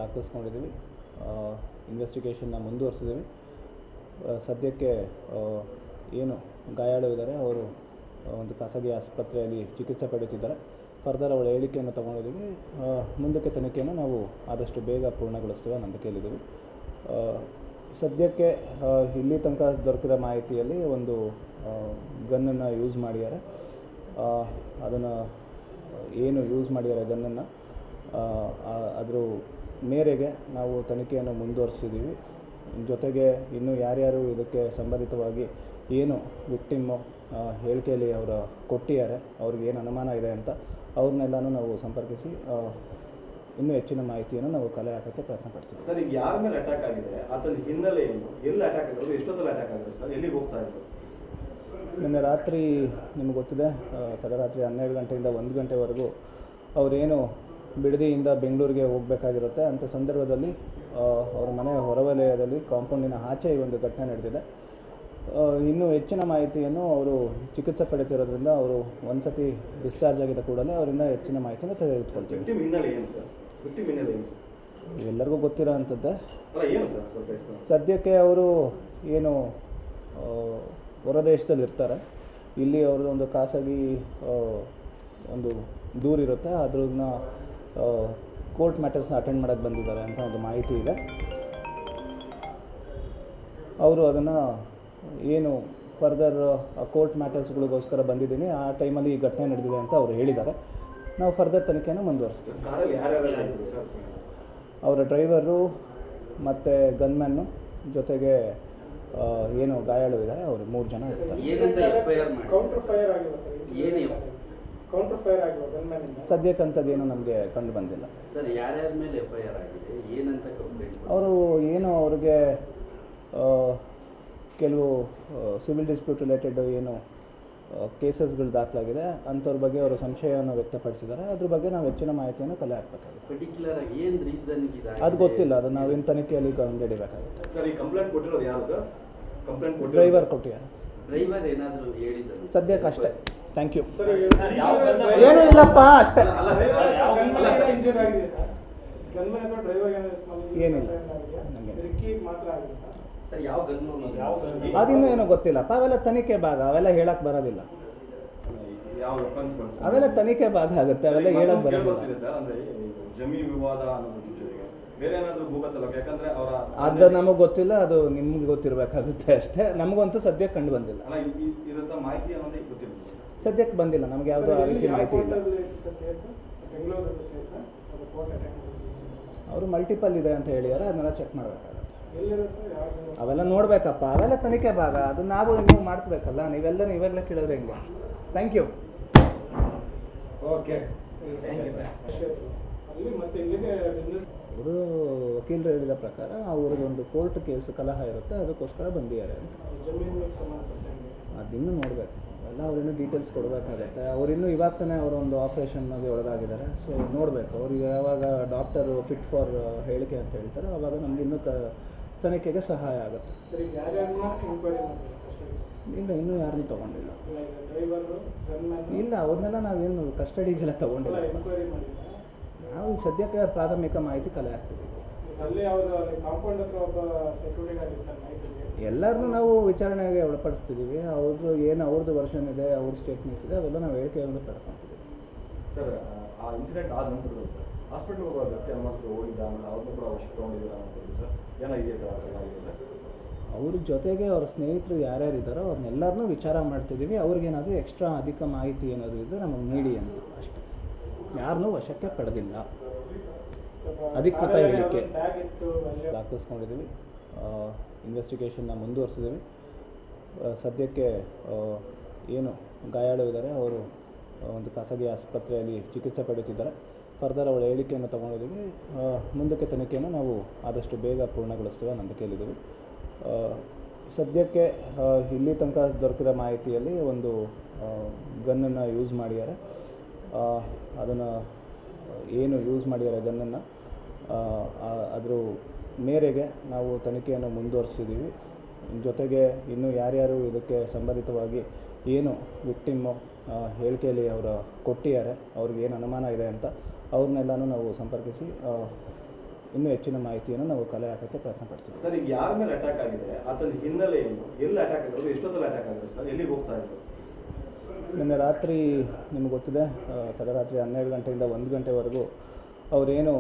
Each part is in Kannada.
ದಾಖಲಿಸ್ಕೊಂಡಿದ್ದೀವಿ. ಇನ್ವೆಸ್ಟಿಗೇಷನ್ನ ಮುಂದುವರಿಸಿದ್ದೀವಿ. ಸದ್ಯಕ್ಕೆ ಏನು ಗಾಯಾಳು ಇದ್ದಾರೆ ಅವರು ಒಂದು ಖಾಸಗಿ ಆಸ್ಪತ್ರೆಯಲ್ಲಿ ಚಿಕಿತ್ಸೆ ಪಡೆಯುತ್ತಿದ್ದಾರೆ. ಫರ್ದರ್ ಅವಳ ಹೇಳಿಕೆಯನ್ನು ತಗೊಂಡಿದ್ದೀವಿ. ಮುಂದಕ್ಕೆ ತನಿಖೆಯನ್ನು ನಾವು ಆದಷ್ಟು ಬೇಗ ಪೂರ್ಣಗೊಳಿಸ್ತೇವೆ ನಂಬಿಕೆಯಲ್ಲಿದ್ದೀವಿ. ಸದ್ಯಕ್ಕೆ ಇಲ್ಲಿ ತನಕ ದೊರಕಿರೋ ಮಾಹಿತಿಯಲ್ಲಿ ಒಂದು ಗನ್ನನ್ನು ಯೂಸ್ ಮಾಡಿದ್ದಾರೆ. ಅದನ್ನು ಏನು ಯೂಸ್ ಮಾಡಿದ್ದಾರೆ ಗನ್ನನ್ನು ಅದರ ಮೇರೆಗೆ ನಾವು ತನಿಖೆಯನ್ನು ಮುಂದುವರಿಸಿದ್ದೀವಿ. ಜೊತೆಗೆ ಇನ್ನೂ ಯಾರ್ಯಾರು ಇದಕ್ಕೆ ಸಂಬಂಧಿತವಾಗಿ ಏನು ವಿಕ್ಟಿಮ್ಮು ಹೇಳಿಕೆಯಲ್ಲಿ ಅವರು ಕೊಟ್ಟಿದ್ದಾರೆ, ಅವ್ರಿಗೆ ಏನು ಅನುಮಾನ ಇದೆ ಅಂತ ಅವ್ರನ್ನೆಲ್ಲನೂ ನಾವು ಸಂಪರ್ಕಿಸಿ ಇನ್ನೂ ಹೆಚ್ಚಿನ ಮಾಹಿತಿಯನ್ನು ನಾವು ಕಲೆ ಹಾಕೋಕ್ಕೆ ಪ್ರಯತ್ನ ಪಡ್ತೀವಿ. ಸರ್, ಈಗ ಯಾರ ಮೇಲೆ ಅಟ್ಯಾಕ್ ಆಗಿದೆ, ಆತನ ಹಿನ್ನೆಲೆ ಏನು, ಎಲ್ಲಿ ಅಟ್ಯಾಕ್ ಆಗಿರೋದು, ಎಷ್ಟೊತ್ತಲ್ಲಿ ಅಟ್ಯಾಕ್ ಆಗಿರೋದು ಸರ್, ಎಲ್ಲಿಗೆ ಹೋಗ್ತಾ ಇದ್ರು? ನಿನ್ನೆ ರಾತ್ರಿ ನಿಮಗೆ ಗೊತ್ತಿದೆ, ತಡರಾತ್ರಿ 12 ಗಂಟೆಯಿಂದ 1 ಗಂಟೆವರೆಗೂ ಅವರೇನು ಬಿಡದಿಯಿಂದ ಬೆಂಗಳೂರಿಗೆ ಹೋಗಬೇಕಾಗಿರುತ್ತೆ. ಅಂಥ ಸಂದರ್ಭದಲ್ಲಿ ಅವರ ಮನೆಯ ಹೊರವಲಯದಲ್ಲಿ ಕಾಂಪೌಂಡಿನ ಆಚೆ ಈ ಒಂದು ಘಟನೆ ನಡೆದಿದೆ. ಇನ್ನೂ ಹೆಚ್ಚಿನ ಮಾಹಿತಿಯನ್ನು ಅವರು ಚಿಕಿತ್ಸೆ ಪಡೆಯುತ್ತಿರೋದ್ರಿಂದ ಅವರು ಒಂದು ಸತಿ ಡಿಸ್ಚಾರ್ಜ್ ಆಗಿದ್ದ ಕೂಡಲೇ ಅವರಿಂದ ಹೆಚ್ಚಿನ ಮಾಹಿತಿಯನ್ನು ತೆಗೆದುಕೊಳ್ತೀವಿ. ಎಲ್ಲರಿಗೂ ಗೊತ್ತಿರೋ ಅಂಥದ್ದೇ. ಸದ್ಯಕ್ಕೆ ಅವರು ಏನು ಹೊರದೇಶದಲ್ಲಿ ಇರ್ತಾರೆ, ಇಲ್ಲಿ ಅವ್ರದ್ದು ಒಂದು ಖಾಸಗಿ ಒಂದು ದೂರಿರುತ್ತೆ, ಅದನ್ನ ಕೋರ್ಟ್ ಮ್ಯಾಟರ್ಸ್ನ ಅಟೆಂಡ್ ಮಾಡೋಕ್ಕೆ ಬಂದಿದ್ದಾರೆ ಅಂತ ಒಂದು ಮಾಹಿತಿ ಇದೆ. ಅವರು ಅದನ್ನು ಏನು ಫರ್ದರ್ ಕೋರ್ಟ್ ಮ್ಯಾಟರ್ಸ್ಗಳಿಗೋಸ್ಕರ ಬಂದಿದ್ದೀನಿ, ಆ ಟೈಮಲ್ಲಿ ಈ ಘಟನೆ ನಡೆದಿದೆ ಅಂತ ಅವರು ಹೇಳಿದ್ದಾರೆ. ನಾವು ಫರ್ದರ್ ತನಿಖೆಯನ್ನು ಮುಂದುವರಿಸ್ತೀವಿ. ಅವರ ಡ್ರೈವರು ಮತ್ತು ಗನ್ಮ್ಯಾನ್ನು ಜೊತೆಗೆ ಏನು ಗಾಯಾಳು ಇದ್ದಾರೆ ಅವರು 3 ಜನ ಇರ್ತಾರೆ. ಸದ್ಯಕ್ಕಂಥದ್ದೇನು ನಮಗೆ ಕಂಡು ಬಂದಿಲ್ಲ. ಅವರು ಏನು ಅವ್ರಿಗೆ ಕೆಲವು ಸಿವಿಲ್ ಡಿಸ್ಪ್ಯೂಟ್ ರಿಲೇಟೆಡ್ ಏನು ಕೇಸಸ್ಗಳು ದಾಖಲಾಗಿದೆ, ಅಂಥವ್ರ ಬಗ್ಗೆ ಅವರು ಸಂಶಯವನ್ನು ವ್ಯಕ್ತಪಡಿಸಿದ್ದಾರೆ. ಅದ್ರ ಬಗ್ಗೆ ನಾವು ಹೆಚ್ಚಿನ ಮಾಹಿತಿಯನ್ನು ಕಲೆ ಹಾಕಬೇಕಾಗುತ್ತೆ. ಅದು ಗೊತ್ತಿಲ್ಲ, ಅದು ನಾವೇನು ತನಿಖೆಯಲ್ಲಿ ಕಂಡುಹಿಡಿಯಬೇಕಾಗುತ್ತೆ. ಡ್ರೈವರ್ ಕೊಟ್ಟಿದ್ದಾರೆ. ಸದ್ಯಕ್ಕೆ ಅಷ್ಟೇ. Thank you. ಏನೂ ಇಲ್ಲಪ್ಪ, ಅಷ್ಟೇ. ಏನಿಲ್ಲ, ಅದಿನ್ನೂ ಏನೋ ಗೊತ್ತಿಲ್ಲಪ್ಪ. ಅವೆಲ್ಲ ತನಿಖೆ ಭಾಗ, ಅವೆಲ್ಲ ಹೇಳಕ್ ಬರೋದಿಲ್ಲ. ಅವೆಲ್ಲ ತನಿಖೆ ಭಾಗ ಆಗುತ್ತೆ, ಅವೆಲ್ಲ ಹೇಳಕ್ ಬರೋದಿಲ್ಲ. ಅದು ನಮಗೆ ಗೊತ್ತಿಲ್ಲ, ಅದು ನಿಮ್ಗೆ ಗೊತ್ತಿರಬೇಕಾಗುತ್ತೆ ಅಷ್ಟೇ. ನಮಗಂತೂ ಸದ್ಯಕ್ಕೆ ಕಂಡು ಬಂದಿಲ್ಲ. ಸದ್ಯಕ್ಕೆ ಬಂದಿಲ್ಲ, ನಮಗೆ ಯಾವುದೋ ಆ ರೀತಿ ಮಾಹಿತಿ ಇಲ್ಲ. ಅವರು ಮಲ್ಟಿಪಲ್ ಇದೆ ಅಂತ ಹೇಳಿದ್ದಾರೆ, ಅದನ್ನೆಲ್ಲ ಚೆಕ್ ಮಾಡಬೇಕಾಗುತ್ತೆ. ಅವೆಲ್ಲ ನೋಡ್ಬೇಕಪ್ಪ, ಅವೆಲ್ಲ ತನಿಖೆ ಭಾಗ, ಅದು ನಾವು ಇನ್ನೂ ಮಾಡ್ಬೇಕಲ್ಲ. ನೀವೆಲ್ಲ ಕೇಳಿದ್ರೆ ಹೆಂಗೆ? Thank you. ಅವರು ವಕೀಲರು ಹೇಳಿದ ಪ್ರಕಾರ ಅವ್ರದ್ದೊಂದು ಕೋರ್ಟ್ ಕೇಸ್ ಕಲಹ ಇರುತ್ತೆ, ಅದಕ್ಕೋಸ್ಕರ ಬಂದಿದ್ದಾರೆ ಅಂತ. ಅದಿನ್ನೂ ನೋಡಬೇಕು, ಎಲ್ಲ ಅವ್ರಿನ್ನೂ ಡೀಟೇಲ್ಸ್ ಕೊಡಬೇಕಾಗತ್ತೆ. ಅವರಿನ್ನೂ ಇವಾಗ ತಾನೇ ಅವರೊಂದು ಆಪ್ರೇಷನ್ಗೆ ಒಳಗಾಗಿದ್ದಾರೆ. ಸೊ ನೋಡಬೇಕು, ಅವ್ರಿಗೆ ಯಾವಾಗ ಡಾಕ್ಟರು ಫಿಟ್ ಫಾರ್ ಹೇಳಿಕೆ ಅಂತ ಹೇಳ್ತಾರೆ, ಆವಾಗ ನಮ್ಗೆ ಇನ್ನೂ ತನಿಖೆಗೆ ಸಹಾಯ ಆಗುತ್ತೆ. ಇಲ್ಲ, ಇನ್ನೂ ಯಾರನ್ನೂ ತೊಗೊಂಡಿಲ್ಲ. ಇಲ್ಲ, ಅವ್ರನ್ನೆಲ್ಲ ನಾವೇನು ಕಸ್ಟಡಿಗೆಲ್ಲ ತೊಗೊಂಡಿಲ್ಲ. ನಾವು ಸದ್ಯಕ್ಕೆ ಪ್ರಾಥಮಿಕ ಮಾಹಿತಿ ಕಲೆ ಹಾಕ್ತಿದ್ದೀವಿ. ಎಲ್ಲರನ್ನೂ ನಾವು ವಿಚಾರಣೆಗೆ ಒಳಪಡಿಸ್ತಿದ್ದೀವಿ. ಅವ್ರದ್ದು ವರ್ಷನ್ ಇದೆ, ಅವ್ರ ಸ್ಟೇಟ್ಮೆಂಟ್ಸ್ ಇದೆ, ಅವೆಲ್ಲ ನಾವು ಹೇಳಿಕೆಯನ್ನು ಪಡ್ಕೊತಿದ್ದೀವಿ. ಸರ್, ಆ ಇನ್ಸಿಡೆಂಟ್ ಆದ ನಂತರ ಸರ್ ಹಾಸ್ಪಿಟಲ್ಗೆ ಹೋಗೋ ವ್ಯಕ್ತಿ ಹೋಗಿದ್ದ, ಆಮೇಲೆ ಅವ್ರನ್ನೂ ಕೂಡ ಅವಶ್ಯಕತೆ ತೊಗೊಂಡಿದ್ದೀರಾ ಸರ್? ಏನಾಗಿದೆ ಸರ್? ಅವ್ರ ಜೊತೆಗೆ ಅವ್ರ ಸ್ನೇಹಿತರು ಯಾರ್ಯಾರು ಇದ್ದಾರೋ ಅವ್ರನ್ನೆಲ್ಲರನ್ನೂ ವಿಚಾರ ಮಾಡ್ತಿದ್ದೀವಿ. ಅವ್ರಿಗೇನಾದರೂ ಎಕ್ಸ್ಟ್ರಾ ಅಧಿಕ ಮಾಹಿತಿ ಏನಾದರೂ ಇದ್ದರೆ ನಮಗೆ ನೀಡಿ ಅಂತ ಅಷ್ಟೇ. ಯಾರನ್ನೂ ವಶಕ್ಕೆ ಪಡೆದಿಲ್ಲ. ಅಧಿಕೃತ ಹೇಳಿಕೆ ದಾಖಲಿಸ್ಕೊಂಡಿದ್ದೀವಿ. ಇನ್ವೆಸ್ಟಿಗೇಷನ್ನ ಮುಂದುವರಿಸಿದ್ದೀವಿ. ಸದ್ಯಕ್ಕೆ ಏನು ಗಾಯಾಳು ಇದ್ದಾರೆ ಅವರು ಒಂದು ಖಾಸಗಿ ಆಸ್ಪತ್ರೆಯಲ್ಲಿ ಚಿಕಿತ್ಸೆ ಪಡೆಯುತ್ತಿದ್ದಾರೆ. ಫರ್ದರ್ ಅವಳ ಹೇಳಿಕೆಯನ್ನು ತಗೊಂಡಿದ್ದೀವಿ. ಮುಂದಕ್ಕೆ ತನಿಖೆಯನ್ನು ನಾವು ಆದಷ್ಟು ಬೇಗ ಪೂರ್ಣಗೊಳಿಸ್ತೇವೆ ನಂಬಿಕೆಯಲ್ಲಿದ್ದೀವಿ. ಸದ್ಯಕ್ಕೆ ಇಲ್ಲಿ ತನಕ ದೊರಕಿರೋ ಮಾಹಿತಿಯಲ್ಲಿ ಒಂದು ಗನ್ನನ್ನು ಯೂಸ್ ಮಾಡಿದ್ದಾರೆ. ಅದನ್ನು ಏನು ಯೂಸ್ ಮಾಡಿದ್ದಾರೆ ಗನ್ನನ್ನು ಅದರ ಮೇರೆಗೆ ನಾವು ತನಿಖೆಯನ್ನು ಮುಂದುವರಿಸಿದ್ದೀವಿ. ಜೊತೆಗೆ ಇನ್ನೂ ಯಾರ್ಯಾರು ಇದಕ್ಕೆ ಸಂಬಂಧಿತವಾಗಿ ಏನು ವಿಕ್ಟಿಮ್ಮು ಹೇಳಿಕೆಯಲ್ಲಿ ಅವರು ಕೊಟ್ಟಿದ್ದಾರೆ, ಅವ್ರಿಗೆ ಏನು ಅನುಮಾನ ಇದೆ ಅಂತ ಅವ್ರನ್ನೆಲ್ಲನೂ ನಾವು ಸಂಪರ್ಕಿಸಿ ಇನ್ನೂ ಹೆಚ್ಚಿನ ಮಾಹಿತಿಯನ್ನು ನಾವು ಕಲೆ ಹಾಕೋಕ್ಕೆ ಪ್ರಯತ್ನ ಪಡ್ತೀವಿ. ಸರ್, ಈಗ ಯಾರ ಮೇಲೆ ಅಟ್ಯಾಕ್ ಆಗಿದೆ, ಆತನ ಹಿನ್ನೆಲೆ ಏನು, ಎಲ್ಲಿ ಅಟ್ಯಾಕ್ ಆಗಿರೋದು, ಎಷ್ಟೊತ್ತಲ್ಲಿ ಅಟ್ಯಾಕ್ ಆಗಿದೆ ಸರ್, ಎಲ್ಲಿಗೆ ಹೋಗ್ತಾ ಇತ್ತು? ನಿನ್ನೆ ರಾತ್ರಿ ನಿಮ್ಗೆ ಗೊತ್ತಿದೆ, ತಡರಾತ್ರಿ 12 ಗಂಟೆಯಿಂದ 1 ಗಂಟೆವರೆಗೂ ಅವರೇನು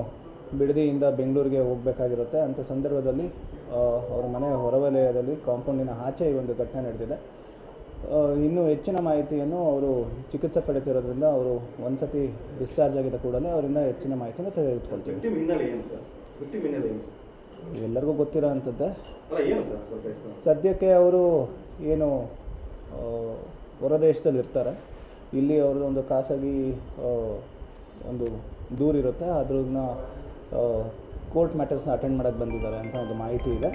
ಬಿಡದಿಯಿಂದ ಬೆಂಗಳೂರಿಗೆ ಹೋಗಬೇಕಾಗಿರುತ್ತೆ. ಅಂಥ ಸಂದರ್ಭದಲ್ಲಿ ಅವರ ಮನೆಯ ಹೊರವಲಯದಲ್ಲಿ ಕಾಂಪೌಂಡಿನ ಆಚೆ ಈ ಒಂದು ಘಟನೆ ನಡೆದಿದೆ. ಇನ್ನೂ ಹೆಚ್ಚಿನ ಮಾಹಿತಿಯನ್ನು ಅವರು ಚಿಕಿತ್ಸೆ ಪಡೆಯುತ್ತಿರೋದ್ರಿಂದ ಅವರು ಒಂದು ಸತಿ ಡಿಸ್ಚಾರ್ಜ್ ಆಗಿದ್ದ ಕೂಡಲೇ ಅವರಿಂದ ಹೆಚ್ಚಿನ ಮಾಹಿತಿಯನ್ನು ತೆಗೆದುಕೊಳ್ತೀವಿ. ವಿಕ್ಟಿಮ್ ಹಿನ್ನೆಲೆ ಏನು ಸರ್? ವಿಕ್ಟಿಮ್ ಹಿನ್ನೆಲೆ ಏನು? ಎಲ್ಲರಿಗೂ ಗೊತ್ತಿರೋ ಅಂಥದ್ದೇ. ಅಲ್ಲ, ಏನು ಸರ್ ಸ್ವಲ್ಪ ಸದ್ಯಕ್ಕೆ ಅವರು ಏನು ಹೊರದೇಶದಲ್ಲಿ ಇರ್ತಾರೆ, ಇಲ್ಲಿ ಅವ್ರದ್ದು ಒಂದು ಖಾಸಗಿ ಒಂದು ದೂರಿರುತ್ತೆ, ಅದ್ರನ್ನ ಕೋರ್ಟ್ ಮ್ಯಾಟರ್ಸ್ನ ಅಟೆಂಡ್ ಮಾಡೋಕ್ಕೆ ಬಂದಿದ್ದಾರೆ ಅಂತ ಒಂದು ಮಾಹಿತಿ ಇದೆ.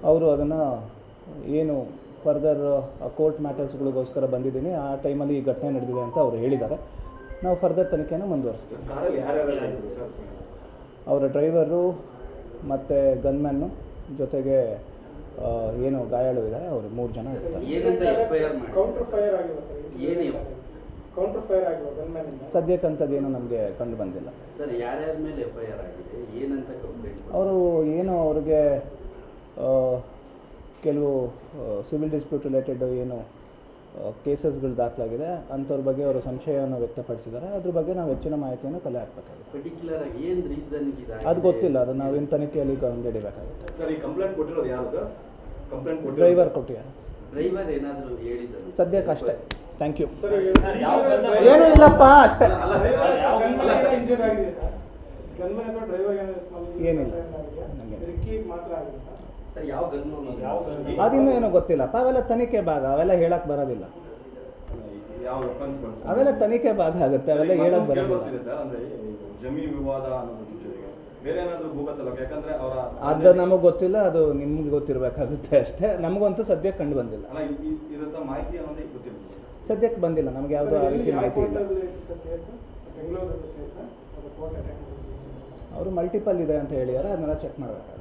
ಅವರು ಅದನ್ನು ಏನು ಫರ್ದರ್ ಕೋರ್ಟ್ ಮ್ಯಾಟರ್ಸ್ಗಳಿಗೋಸ್ಕರ ಬಂದಿದ್ದೀನಿ, ಆ ಟೈಮಲ್ಲಿ ಈ ಘಟನೆ ನಡೆದಿದೆ ಅಂತ ಅವರು ಹೇಳಿದ್ದಾರೆ. ನಾವು ಫರ್ದರ್ ತನಿಖೆಯನ್ನು ಮುಂದುವರಿಸ್ತೀವಿ. ಅವರ ಡ್ರೈವರು ಮತ್ತು ಗನ್ಮ್ಯಾನ್ನು ಜೊತೆಗೆ ಏನು ಗಾಯಾಳು ಇದ್ದಾರೆ ಅವರು 3 ಜನ ಇರ್ತಾರೆ. ಸದ್ಯಕ್ಕಂಥದ್ದೇನು ನಮಗೆ ಕಂಡು ಬಂದಿಲ್ಲ ಸರ್. ಯಾರ್ಯಾರ ಮೇಲೆ FIR ಆಗಿದೆ, ಏನಂತ ಕಂಪ್ಲೇಂಟ್? ಅವರು ಏನು ಅವ್ರಿಗೆ ಕೆಲವು ಸಿವಿಲ್ ಡಿಸ್ಪ್ಯೂಟ್ ರಿಲೇಟೆಡ್ ಏನು ಕೇಸಸ್ಗಳು ದಾಖಲಾಗಿದೆ, ಅಂಥವ್ರ ಬಗ್ಗೆ ಅವರು ಸಂಶಯವನ್ನು ವ್ಯಕ್ತಪಡಿಸಿದ್ದಾರೆ. ಅದ್ರ ಬಗ್ಗೆ ನಾವು ಹೆಚ್ಚಿನ ಮಾಹಿತಿಯನ್ನು ಕಲೆ ಹಾಕಬೇಕಾಗುತ್ತೆ. ಪರ್ಟಿಕ್ಯುಲರ್ ಆಗಿ ಏನು ರೀಸನ್ ಇದೆ ಅದು ಗೊತ್ತಿಲ್ಲ, ಅದು ನಾವೇನು ತನಿಖೆಯಲ್ಲಿ ಕಂಡುಹಿಡಿಯಬೇಕಾಗುತ್ತೆ. ಸರ್, ಈ ಕಂಪ್ಲೇಂಟ್ ಕೊಟ್ಟಿರೋದು ಯಾರು ಸರ್? ಕಂಪ್ಲೇಂಟ್ ಡ್ರೈವರ್ ಕೊಟ್ಟಿದ್ದಾರೆ. ಡ್ರೈವರ್ ಏನಾದರೂ ಹೇಳಿದ್ದಾರೆ? ಸದ್ಯಕ್ಕೆ ಅಷ್ಟೇ. Thank you. ಏನೂ ಇಲ್ಲಪ್ಪ, ಅಷ್ಟೇ. ಏನಿಲ್ಲ, ಸರ್, ಯಾವ ಗನ್? ಅದಿನ್ನೂ ಏನೋ ಗೊತ್ತಿಲ್ಲಪ್ಪ, ಅವೆಲ್ಲ ತನಿಖೆ ಭಾಗ, ಅವೆಲ್ಲ ಹೇಳಕ್ಕೆ ಬರೋದಿಲ್ಲ. ಯಾವ ವೆಪನ್ಸ್ ಬಳಸ್ತಾರೆ? ಅವೆಲ್ಲ ತನಿಖೆ ಭಾಗ ಆಗುತ್ತೆ, ಅವೆಲ್ಲ ಹೇಳಕ್ಕೆ ಬರೋದಿಲ್ಲ. ಸರ್, ಅಂದ್ರೆ ಜಮೀನು ವಿವಾದ ಅನ್ನೋದು ಜೊತೆಗೆ ಬೇರೆ ಏನಾದರೂ ಭೂಗತಲ್ಲ, ಯಾಕಂದ್ರೆ ಅವರ ಅದು ನಮಗೆ ಗೊತ್ತಿಲ್ಲ, ಅದು ನಿಮ್ಗೆ ಗೊತ್ತಿರಬೇಕಾಗುತ್ತೆ ಅಷ್ಟೇ. ನಮಗಂತೂ ಸದ್ಯಕ್ಕೆ ಕಂಡು ಬಂದಿಲ್ಲ. ಅಲ್ಲ, ಇರುವಂಥ ಮಾಹಿತಿ ಅನ್ನೋದೇ ಗೊತ್ತಿಲ್ಲ. ಸದ್ಯಕ್ಕೆ ಬಂದಿಲ್ಲ, ನಮಗೆ ಯಾವುದೋ ಆ ರೀತಿ ಮಾಹಿತಿ ಇಲ್ಲ. ಅವರು ಮಲ್ಟಿಪಲ್ ಇದೆ ಅಂತ ಹೇಳಿದ್ದಾರೆ, ಅದನ್ನೆಲ್ಲ ಚೆಕ್ ಮಾಡಬೇಕಾಗುತ್ತೆ.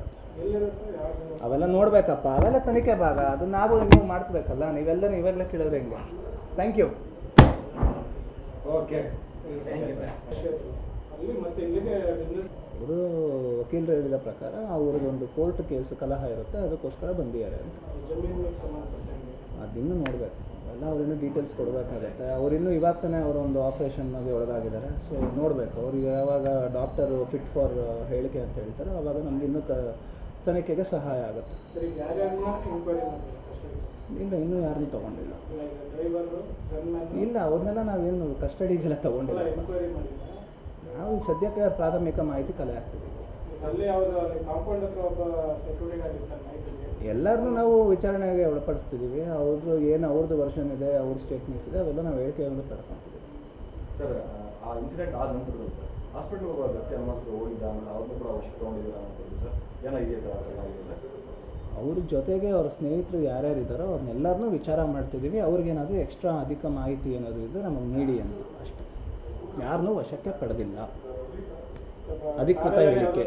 ಅವೆಲ್ಲ ನೋಡಬೇಕಪ್ಪ, ಅವೆಲ್ಲ ತನಿಖೆ ಭಾಗ, ಅದು ನಾವು ಇನ್ನೂ ಮಾಡ್ತಬೇಕಲ್ಲ. ನೀವೆಲ್ಲ ಕೇಳಿದ್ರೆ ಹೆಂಗೆ? Thank you. ಓಕೆ, ಅವರು ವಕೀಲರು ಹೇಳಿದ ಪ್ರಕಾರ ಅವ್ರದ್ದೊಂದು ಕೋರ್ಟ್ ಕೇಸ್ ಕಲಹ ಇರುತ್ತೆ, ಅದಕ್ಕೋಸ್ಕರ ಬಂದಿದ್ದಾರೆ ಅಂತ. ಅದಿನ್ನೂ ನೋಡಬೇಕು, ಅವೆಲ್ಲ ಅವ್ರಿನ್ನೂ ಡೀಟೇಲ್ಸ್ ಕೊಡಬೇಕಾಗತ್ತೆ. ಅವರಿನ್ನೂ ಇವಾಗ ತಾನೇ ಅವರೊಂದು ಆಪ್ರೇಷನ್ಗೆ ಒಳಗಾಗಿದ್ದಾರೆ. ಸೊ ನೋಡಬೇಕು, ಅವ್ರಿಗೆ ಯಾವಾಗ ಡಾಕ್ಟರು ಫಿಟ್ ಫಾರ್ ಹೇಳಿಕೆ ಅಂತ ಹೇಳ್ತಾರೆ, ಆವಾಗ ನಮ್ಗೆ ಇನ್ನೂ ತನಿಖೆಗೆ ಸಹಾಯ ಆಗುತ್ತೆ. ಇಲ್ಲ, ಇನ್ನೂ ಯಾರನ್ನೂ ತೊಗೊಂಡಿಲ್ಲ. ಇಲ್ಲ, ಅವ್ರನ್ನೆಲ್ಲ ನಾವೇನು ಕಸ್ಟಡಿಗೆಲ್ಲ ತೊಗೊಂಡಿಲ್ಲ. ನಾವು ಸದ್ಯಕ್ಕೆ ಪ್ರಾಥಮಿಕ ಮಾಹಿತಿ ಕಲೆ ಹಾಕ್ತಿದ್ದೀವಿ. ಎಲ್ಲರನ್ನೂ ನಾವು ವಿಚಾರಣೆಗೆ ಒಳಪಡಿಸ್ತಿದ್ದೀವಿ. ಅವ್ರದ್ದು ವರ್ಷನ್ ಇದೆ, ಅವ್ರ ಸ್ಟೇಟ್ಮೆಂಟ್ಸ್ ಇದೆ, ಅವೆಲ್ಲ ನಾವು ಹೇಳಿಕೆಯನ್ನು ಪಡ್ಕೊತಿದ್ದೀವಿ. ಸರ್, ಆ ಇನ್ಸಿಡೆಂಟ್ ಆದ ನಂತರ ಸರ್ ಹಾಸ್ಪಿಟ್ಲ್ಗೆ ಹೋಗೋ ವ್ಯಕ್ತಿ ಅನುಮಾನಕ್ಕೆ ಹೋಗಿದ್ದ, ಆಮೇಲೆ ಅವ್ರನ್ನೂ ಕೂಡ ವಶಕ್ಕೆ ತೊಗೊಂಡಿದ್ದೀರಾ ಅಂತಂದು ಸರ್, ಏನಾಗಿದೆ ಸರ್? ಅದಾಗಿದೆ ಸರ್. ಅವ್ರ ಜೊತೆಗೆ ಅವ್ರ ಸ್ನೇಹಿತರು ಯಾರ್ಯಾರಿದ್ದಾರೋ ಅವ್ರನ್ನೆಲ್ಲರನ್ನೂ ವಿಚಾರ ಮಾಡ್ತಿದ್ದೀವಿ. ಅವ್ರಿಗೇನಾದರೂ ಎಕ್ಸ್ಟ್ರಾ ಅಧಿಕ ಮಾಹಿತಿ ಏನಾದರೂ ಇದ್ದರೆ ನಮಗೆ ನೀಡಿ ಅಂತ ಅಷ್ಟೇ. ಯಾರನ್ನೂ ವಶಕ್ಕೆ ಪಡೆದಿಲ್ಲ. ಅಧಿಕೃತ ಹೇಳಿಕೆ.